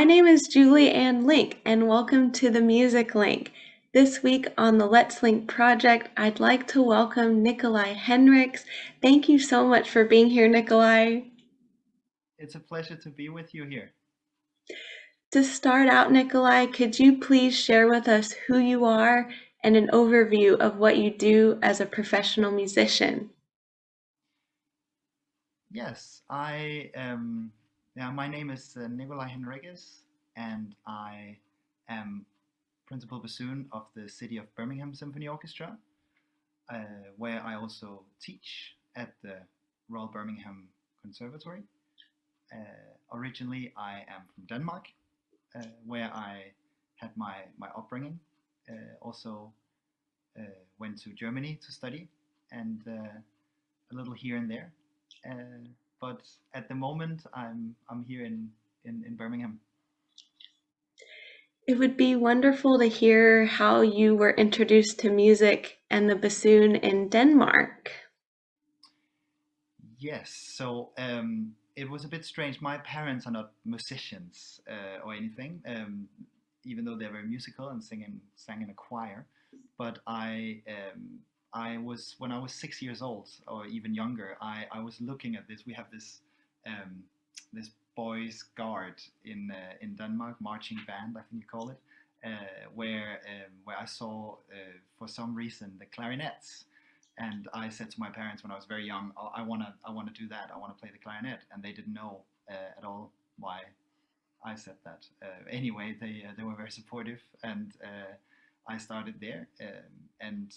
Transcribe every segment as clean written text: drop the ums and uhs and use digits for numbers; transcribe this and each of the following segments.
My name is Julie Ann Link, and welcome to the Music Link. This week on the Let's Link project, I'd like to welcome Nikolaj Henriques. Thank you so much for being here, Nikolaj. It's a pleasure to be with you here. To start out, Nikolaj, could you please share with us who you are and an overview of what you do as a professional musician? Yes, I am. Yeah, my name is Nikolaj Henriques, and I am principal bassoon of the City of Birmingham Symphony Orchestra, uh, where I also teach at the Royal Birmingham Conservatory. Originally, I am from Denmark, where I had my upbringing. Also, went to Germany to study, and a little here and there. Uh, but at the moment, I'm here in Birmingham. It would be wonderful to hear how you were introduced to music and the bassoon in Denmark. Yes, so it was a bit strange. My parents are not musicians or anything, even though they're very musical and sang in a choir. But I was when I was 6 years old or even younger. I was looking at this. We have um, this boys' guard in Denmark, marching band, I think you call it, where I saw for some reason the clarinets, and I said to my parents when I was very young, oh, I wanna do that. I want to play the clarinet, and they didn't know at all why I said that. Anyway, they were very supportive, and I started there and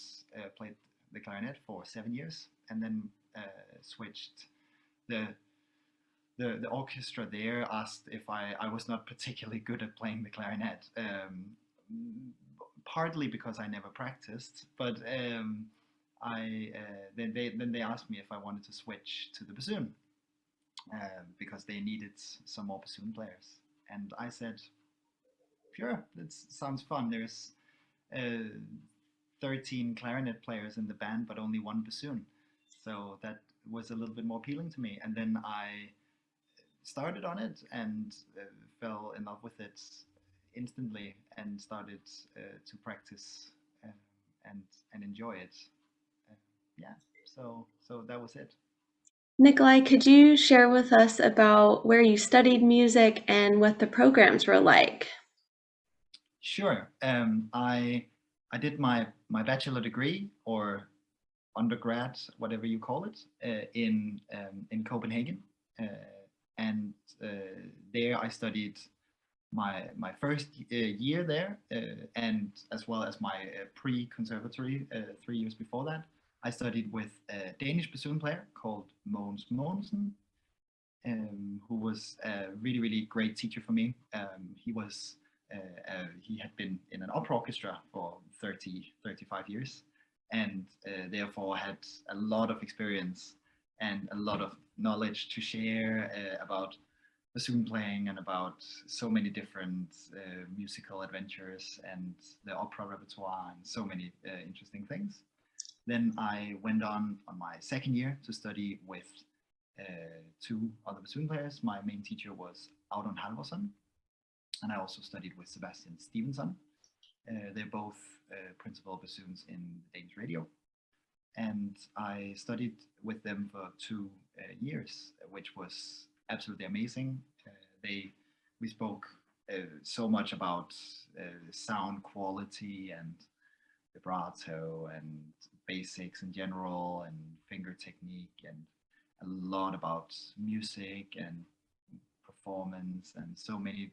played the clarinet for 7 years, and then switched. The, the orchestra there asked if I was not particularly good at playing the clarinet. Partly because I never practiced, but then they asked me if I wanted to switch to the bassoon because they needed some more bassoon players, and I said, "Sure, that sounds fun." There's uh, 13 clarinet players in the band, but only one bassoon, so that was a little bit more appealing to me. And then I started on it and fell in love with it instantly and started to practice uh, and enjoy it. Uh, yeah, so that was it. Nikolai, could you share with us about where you studied music and what the programs were like? Sure. I did my bachelor degree or undergrad, whatever you call it, in Copenhagen, and there I studied my first year there, and as well as my pre-conservatory 3 years before that. I studied with a Danish bassoon player called Mogens Mogensen, who was a really great teacher for me. He had been in an opera orchestra for 35 years, and therefore had a lot of experience and a lot of knowledge to share about bassoon playing and about so many different musical adventures and the opera repertoire and so many interesting things. Then I went on my second year to study with two other bassoon players. My main teacher was Audun Halvorsen, and I also studied with Sebastian Stevenson. They're both principal bassoons in Danish radio, and I studied with them for 2 years, which was absolutely amazing. They We spoke so much about sound quality and vibrato and basics in general and finger technique and a lot about music and performance and so many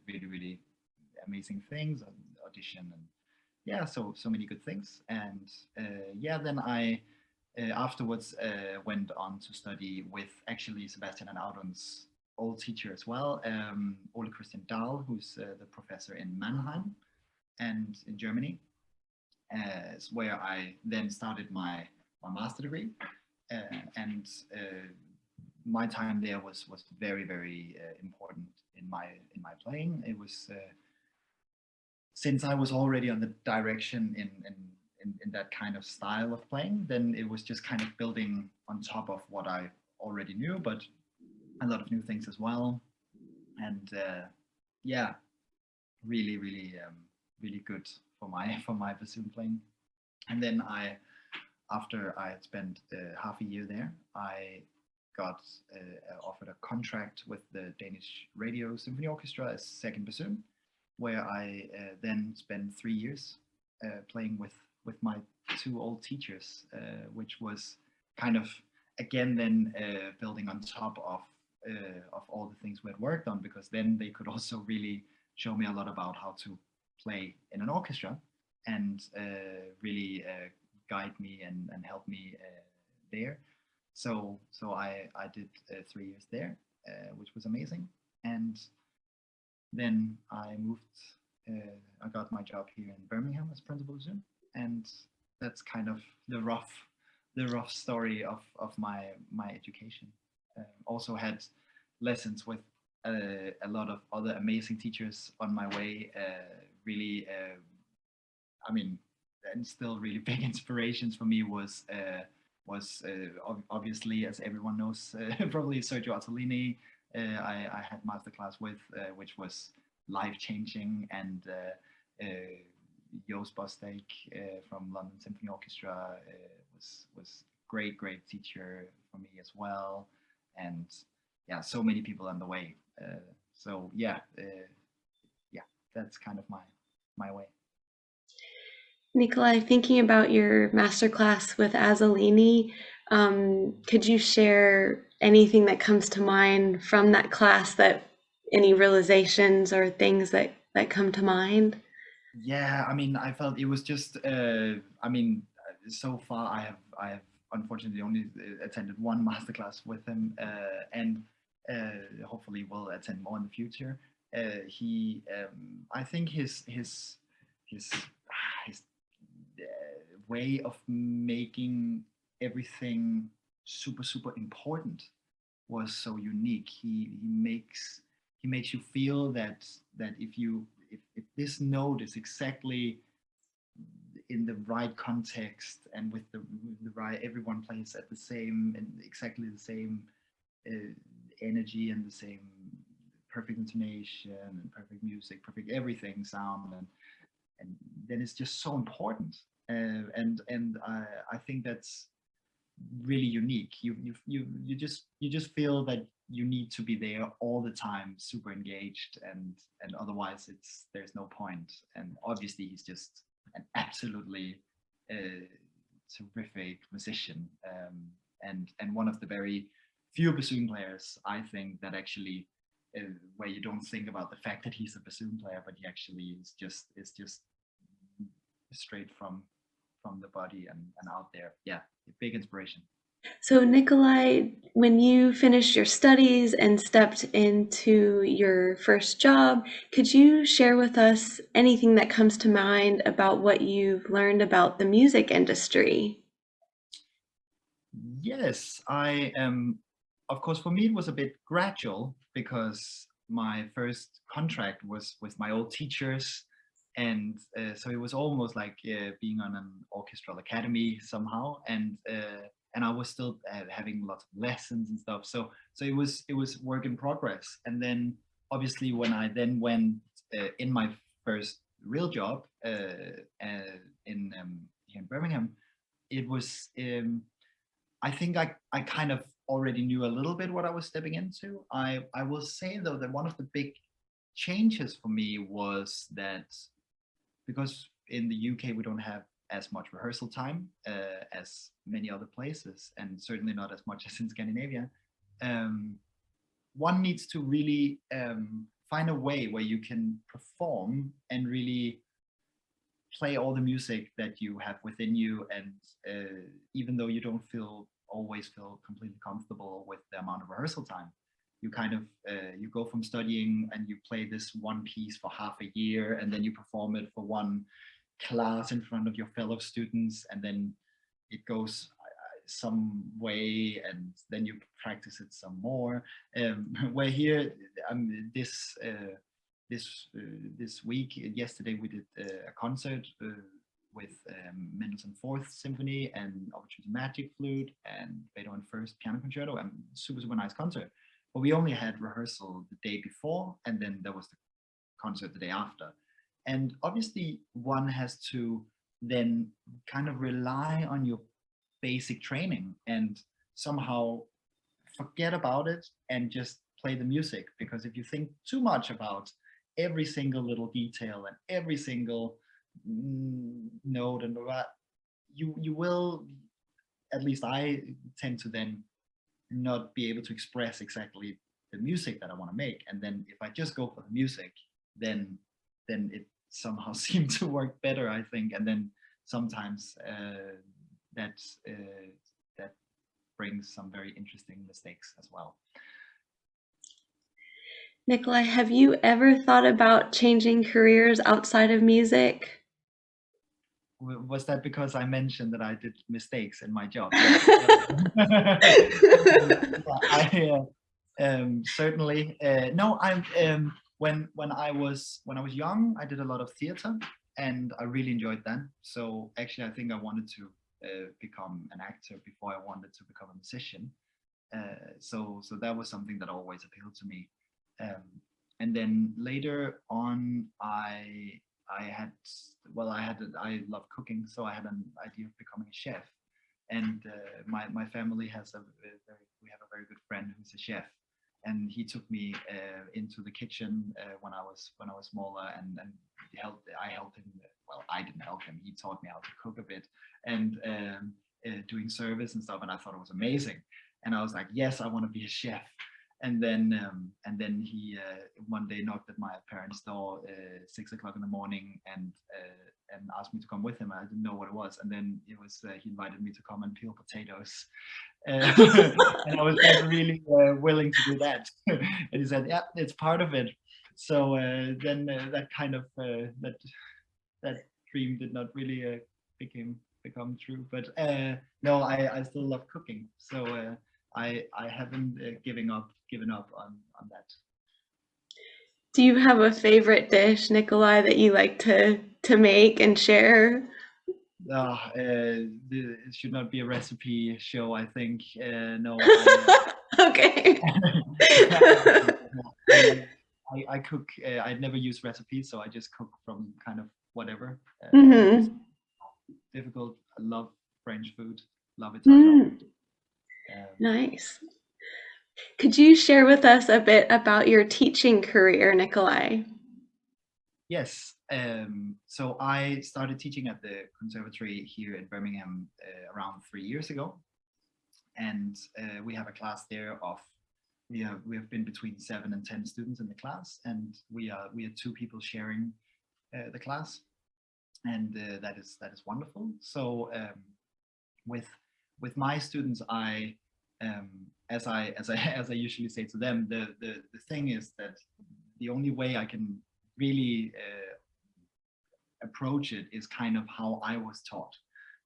really amazing things and audition and yeah, so many good things. And yeah, then I afterwards went on to study with actually Sebastian and Audun's old teacher as well, Ole Christian Dahl, who's the professor in Mannheim and in Germany, where I then started my master degree. And my time there was very important in my playing. It was since I was already on the direction in that kind of style of playing, then it was just kind of building on top of what I already knew, but a lot of new things as well. And yeah, really, really, really good for my for my bassoon playing. And then after I had spent half a year there, I got offered a contract with the Danish Radio Symphony Orchestra as second bassoon, where I then spent 3 years playing with my two old teachers, which was kind of again then building on top of all the things we had worked on, because then they could also really show me a lot about how to play in an orchestra and really guide me and help me there. So I did 3 years there, which was amazing. And then I moved. I got my job here in Birmingham as principal bassoon, and that's kind of the rough story of my education. Also had lessons with a lot of other amazing teachers on my way. Really, I mean, and still really big inspirations for me was obviously, as everyone knows, probably Sergio Ottolini. I had masterclass with, which was life changing, and Joost Bostek from London Symphony Orchestra was great teacher for me as well, and yeah, so many people on the way. So yeah, yeah, that's kind of my way. Nikolaj, thinking about your masterclass with Azzolini, could you share anything that comes to mind from that class, that any realizations or things that come to mind? Yeah, I mean, I felt it was just. I mean, so far I have unfortunately only attended one masterclass with him, and hopefully will attend more in the future. I think his his way of making everything super important was so unique. He makes you feel that if this note is exactly in the right context and with the right, everyone plays at the same and exactly the same uh, energy and the same perfect intonation and perfect music, perfect everything sound, and then it's just so important. I think that's really unique. You just feel that you need to be there all the time, super engaged, and otherwise there's no point. And obviously he's just an absolutely uh, terrific musician, and one of the very few bassoon players, I think, that actually where you don't think about the fact that he's a bassoon player, but he actually is just straight from the body and out there. Yeah, big inspiration. So, Nikolaj, when you finished your studies and stepped into your first job, could you share with us anything that comes to mind about what you've learned about the music industry? Yes, I am. Of course, for me, it was a bit gradual because my first contract was with my old teachers. And so it was almost like being on an orchestral academy somehow. And I was still having lots of lessons and stuff. So it was work in progress. And then obviously when I then went in my first real job in here in Birmingham, it was. I think I kind of already knew a little bit what I was stepping into. I will say though that one of the big changes for me was that because in the UK we don't have as much rehearsal time as many other places, and certainly not as much as in Scandinavia. Um, One needs to really find a way where you can perform and really play all the music that you have within you, and even though you don't always feel completely comfortable with the amount of rehearsal time, you kind of you go from studying and you play this one piece for half a year, and then you perform it for one class in front of your fellow students, and then it goes some way, and then you practice it some more. Where here, this week, yesterday, we did a concert with Mendelssohn Fourth Symphony and Overture to Magic Flute and Beethoven First Piano Concerto, and super nice concert. But we only had rehearsal the day before, and then there was concert the day after. And obviously one has to then kind of rely on your basic training and somehow forget about it and just play the music. Because if you think too much about every single little detail and every single note and all that, you will, at least I tend to then not be able to express exactly the music that I want to make. And then if I just go for the music, then it somehow seemed to work better, I think. And then sometimes that brings some very interesting mistakes as well. Nikolaj, have you ever thought about changing careers outside of music? Was that because I mentioned that I did mistakes in my job? Certainly. No, I'm when I was young, I did a lot of theater, and I really enjoyed that. So actually, I think I wanted to become an actor before I wanted to become a musician. So that was something that always appealed to me. And then later on, I love cooking, so I had an idea of becoming a chef. And my family has we have a very good friend who's a chef, and he took me into the kitchen when I was smaller, and I helped him. Well, I didn't help him. He taught me how to cook a bit, and doing service and stuff. And I thought it was amazing. And I was like, yes, I want to be a chef. And then he one day knocked at my parents' door 6 o'clock in the morning and asked me to come with him. I didn't know what it was, and then it was he invited me to come and peel potatoes, and I was not really willing to do that. And he said, "Yeah, it's part of it." So then that kind of that dream did not really become true. But no, I still love cooking. So I haven't given up on that. Do you have a favorite dish, Nikolaj, that you like to make and share? It should not be a recipe show, I think. No. Okay. I cook. I never use recipes, so I just cook from kind of whatever. Difficult. I love French food. Love Italian. Nice. Could you share with us a bit about your teaching career, Nikolaj? Yes. So I started teaching at the conservatory here in Birmingham around 3 years ago, and we have a class there of we have been between 7 and 10 students in the class, and we are 2 people sharing the class, and that is wonderful. So with my students, I as I usually say to them, the thing is that the only way I can really approach it is kind of how I was taught.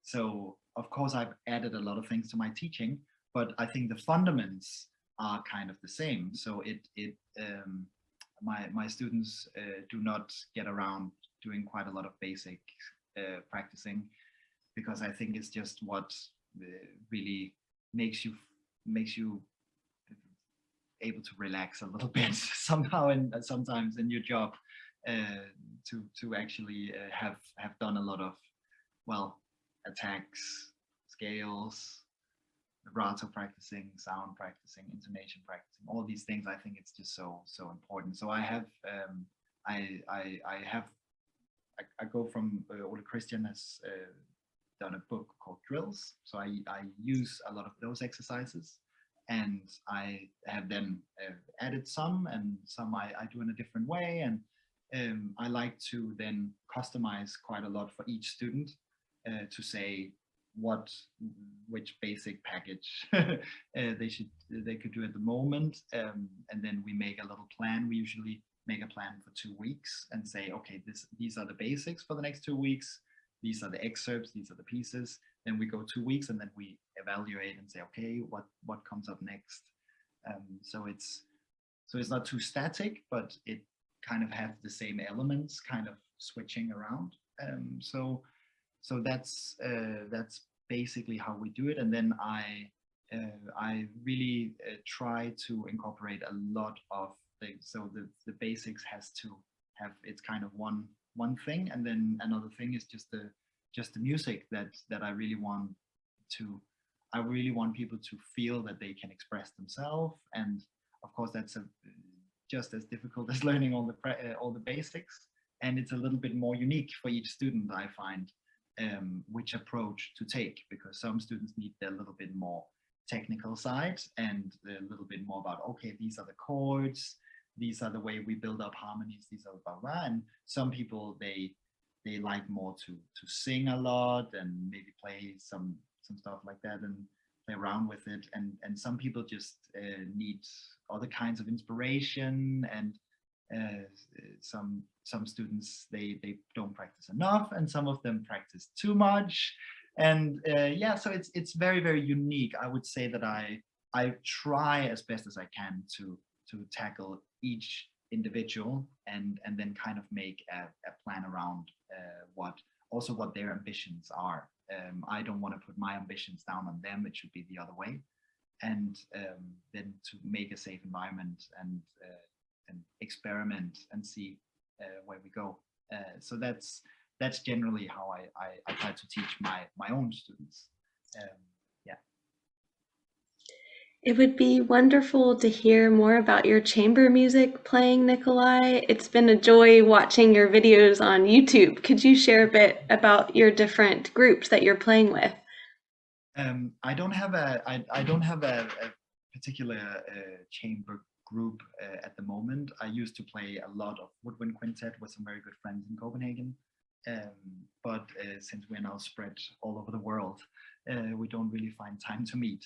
So of course I've added a lot of things to my teaching, but I think the fundamentals are kind of the same. So my students do not get around doing quite a lot of basic practicing, because I think it's just what really makes you able to relax a little bit somehow, and sometimes in your job to actually have done a lot of, well, attacks, scales, vibrato practicing, sound practicing, intonation practicing, all these things. I think it's just so important. So I go from Ole Christian has done a book called Drills. So I use a lot of those exercises, and I have then added some, and some I do in a different way. And I like to then customize quite a lot for each student to say which basic package they could do at the moment, and then we make a little plan. We usually make a plan for 2 weeks and say, okay, these are the basics for the next 2 weeks. These are the excerpts, these are the pieces. Then we go 2 weeks, and then we evaluate and say, okay, what comes up next? So it's not too static, but it kind of have the same elements, kind of switching around. So that's basically how we do it. And then I really try to incorporate a lot of things. So the basics has to have it's kind of one thing, and then another thing is just the music that I really want to. I really want people to feel that they can express themselves, and of course that's just as difficult as learning all the basics, and it's a little bit more unique for each student, I find, which approach to take, because some students need a little bit more technical side and a little bit more about, okay, these are the chords, these are the way we build up harmonies, these are blah blah. And some people they like more to sing a lot and maybe play some stuff like that and play around with it. And some people just need other kinds of inspiration, and some students they don't practice enough, and some of them practice too much. And yeah, so it's very, very unique. I would say that I try as best as I can to tackle each individual, and then kind of make a plan around what their ambitions are. I don't want to put my ambitions down on them. It should be the other way. And then to make a safe environment and experiment and see where we go. So that's generally how I try to teach my own students. Yeah. It would be wonderful to hear more about your chamber music playing, Nikolaj. It's been a joy watching your videos on YouTube. Could you share a bit about your different groups that you're playing with? I don't have a particular chamber group at the moment. I used to play a lot of woodwind quintet with some very good friends in Copenhagen. But since we're now spread all over the world, we don't really find time to meet.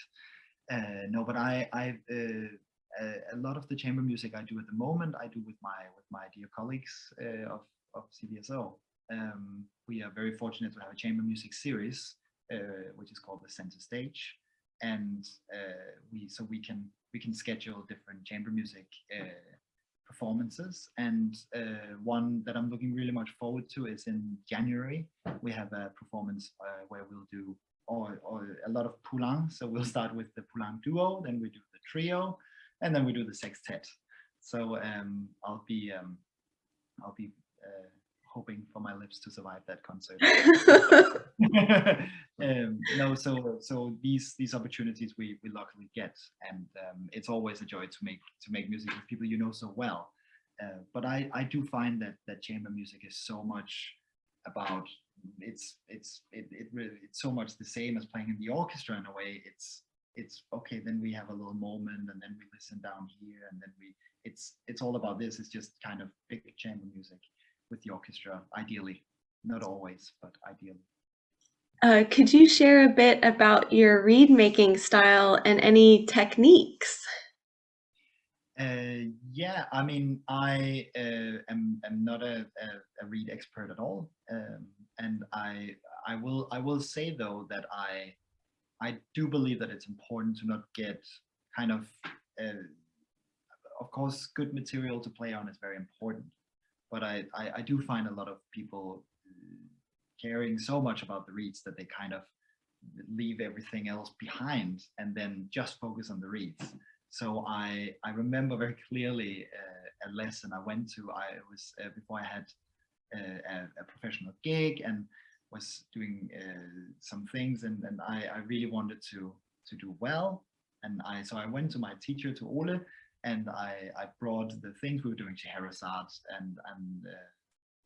No, but a lot of the chamber music I do at the moment, I do with my dear colleagues of CBSO. We are very fortunate to have a chamber music series, which is called the Center Stage, and we can schedule different chamber music performances. And one that I'm looking really much forward to is in January. We have a performance where we'll do or a lot of Poulenc. So we'll start with the Poulenc duo, then we do the trio, and then we do the sextet. So I'll be hoping for my lips to survive that concert. No, so these opportunities we luckily get, and it's always a joy to make music with people you know so well. But I do find that chamber music is so much about it's so much the same as playing in the orchestra in a way. It's okay, then we have a little moment, and then we listen down here, and then it's all about this. It's just kind of big chamber music with the orchestra, ideally. Not always, but ideally. Could you share a bit about your reed making style and any techniques? Yeah, I mean, I am not a reed expert at all, and I will say though that I do believe that it's important to not get kind of course, good material to play on is very important, but I do find a lot of people caring so much about the reeds that they kind of leave everything else behind and then just focus on the reeds. So I remember very clearly a lesson I went to. I was before I had a professional gig and was doing some things, and I really wanted to do well. And so I went to my teacher, to Ole, and I brought the things we were doing, Scheherazade and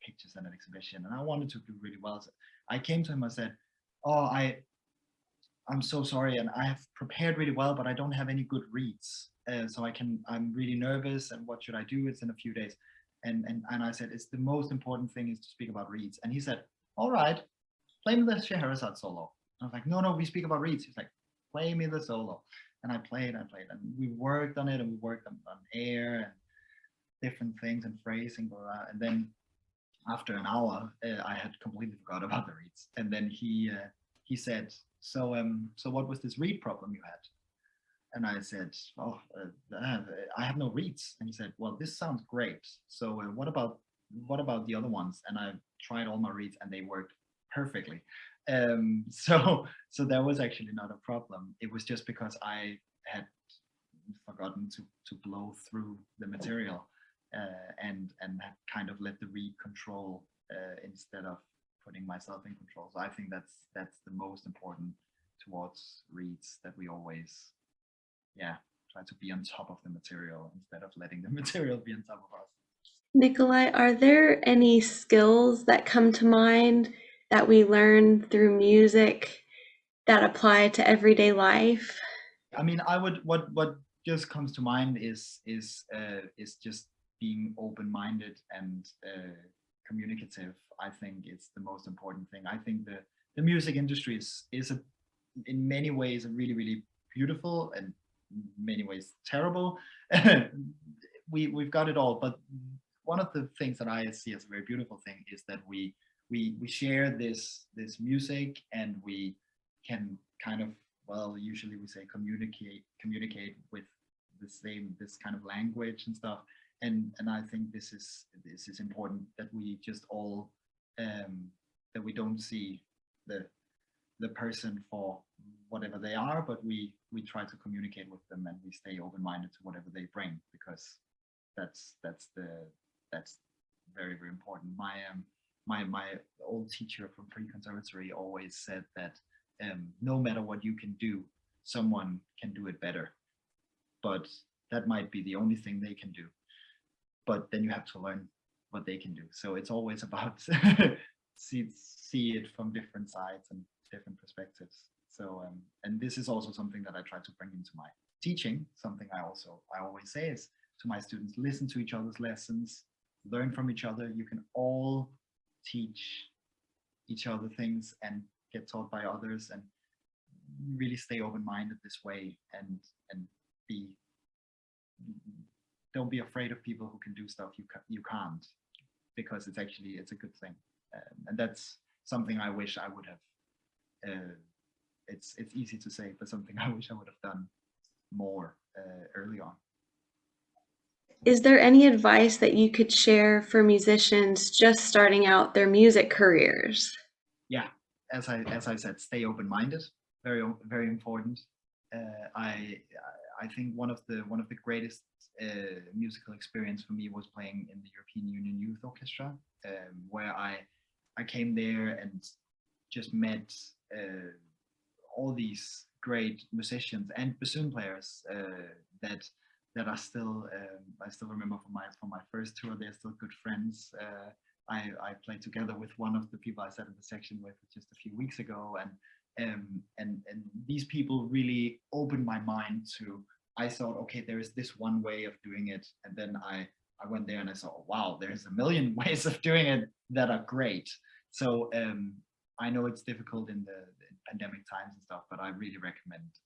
pictures and an exhibition, and I wanted to do really well. So I came to him, I said, "Oh, I'm so sorry, and I have prepared really well, but I don't have any good reeds. So I'm really nervous, and what should I do? It's in a few days." And I said, "It's the most important thing is to speak about reeds." And he said, "All right, play me the Scheherazade solo." I was like, "No, we speak about reeds." He's like, "Play me the solo." And I played, and we worked on it, and we worked on air and different things and phrasing, blah, blah. And then after an hour, I had completely forgot about the reeds. And then he said, so what was this reed problem you had?" And I said, "Oh, I have no reeds." And he said, "Well, this sounds great. So what about the other ones?" And I tried all my reeds, and they worked perfectly. So that was actually not a problem. It was just because I had forgotten to blow through the material. and have kind of let the reed control instead of putting myself in control. So I think that's the most important towards reeds, that we always, yeah, try to be on top of the material instead of letting the material be on top of us. Nikolaj, are there any skills that come to mind that we learn through music that apply to everyday life? I mean, I would what just comes to mind is just being open-minded and communicative. I think it's the most important thing. I think the music industry is in many ways a really beautiful and many ways terrible. We've got it all, but one of the things that I see as a very beautiful thing is that we share this music, and we can kind of, well, usually we say communicate with this kind of language and stuff. And I think this is important, that we just all that we don't see the person for whatever they are, but we try to communicate with them, and we stay open-minded to whatever they bring, because that's very important. My old teacher from pre-conservatory always said that no matter what you can do, someone can do it better, but that might be the only thing they can do. But then you have to learn what they can do. So it's always about see it from different sides and different perspectives. So and this is also something that I try to bring into my teaching. Something I always say is to my students: listen to each other's lessons, learn from each other. You can all teach each other things and get taught by others, and really stay open-minded this way, and be don't be afraid of people who can do stuff you can't, because it's a good thing. And that's something I wish I would have. It's easy to say, but something I wish I would have done more early on. Is there any advice that you could share for musicians just starting out their music careers? Yeah, as I said, stay open-minded. Very important. I think one of the greatest musical experience for me was playing in the European Union Youth Orchestra, where I came there and just met all these great musicians and bassoon players that are still I still remember from my first tour. They're still good friends. I played together with one of the people I sat in the section with just a few weeks ago, and these people really opened my mind to. I thought, okay, there is this one way of doing it, and then I went there and I saw, oh, wow, there's a million ways of doing it that are great. So I know it's difficult in the pandemic times and stuff, but I really recommend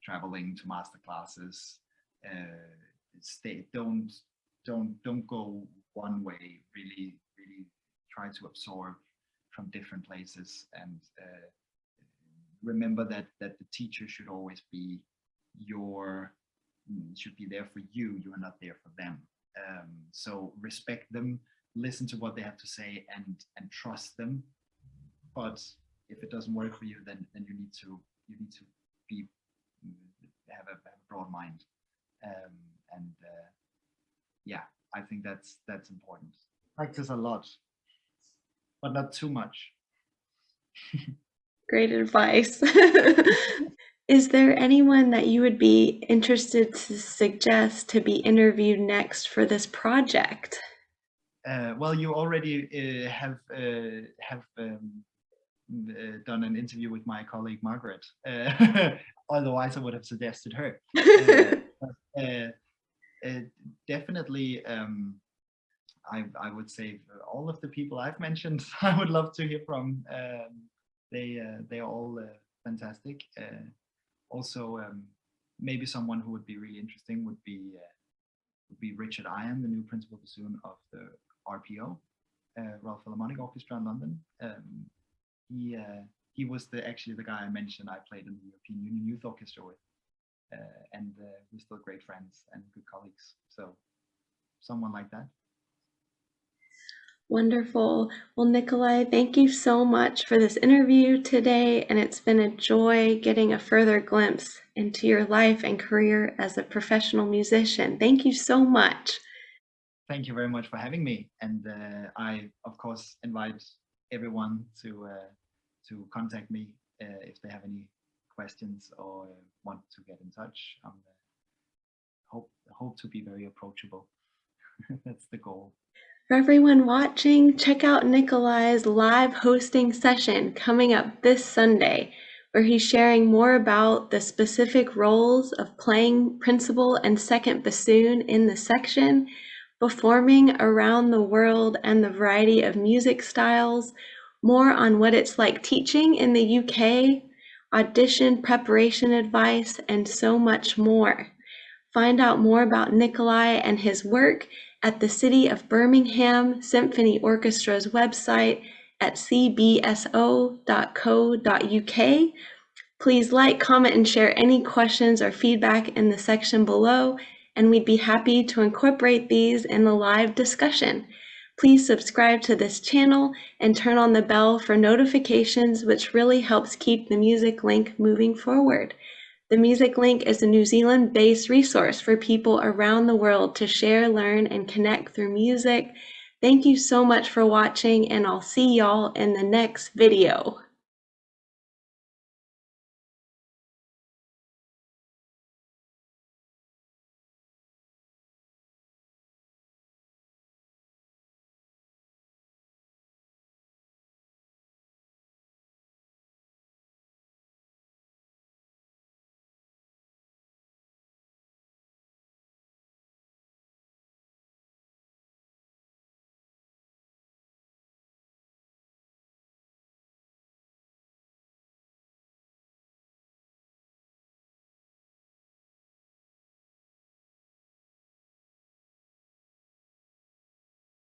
traveling to master classes. Don't go one way. Really try to absorb from different places, and remember that the teacher should always be should be there for you. You are not there for them. So respect them, listen to what they have to say, and trust them. But if it doesn't work for you, then you need to be have a broad mind. And yeah, I think that's important. Practice a lot, but not too much. Great advice. Is there anyone that you would be interested to suggest to be interviewed next for this project? Well, you already have done an interview with my colleague Margaret. Otherwise, I would have suggested her. Definitely, I would say all of the people I've mentioned, I would love to hear from. They are all fantastic. Also, maybe someone who would be really interesting would be Richard Iron, the new principal bassoon of the RPO, Royal Philharmonic Orchestra in London. He was actually the guy I mentioned I played in the European Union Youth Orchestra with, and we're still great friends and good colleagues. So someone like that. Wonderful. Well, Nikolaj, thank you so much for this interview today, and it's been a joy getting a further glimpse into your life and career as a professional musician. Thank you so much. thank you very much for having me. And I, of course, invite everyone to contact me if they have any questions or want to get in touch. Hope to be very approachable. That's the goal. For everyone watching, check out Nikolaj's live hosting session coming up this Sunday, where he's sharing more about the specific roles of playing principal and second bassoon in the section, performing around the world and the variety of music styles, more on what it's like teaching in the UK, audition preparation advice, and so much more. Find out more about Nikolaj and his work at the City of Birmingham Symphony Orchestra's website at cbso.co.uk. Please like, comment, and share any questions or feedback in the section below, and we'd be happy to incorporate these in the live discussion. Please subscribe to this channel and turn on the bell for notifications, which really helps keep the Music Link moving forward. The Music Link is a New Zealand-based resource for people around the world to share, learn, and connect through music. Thank you so much for watching, and I'll see y'all in the next video.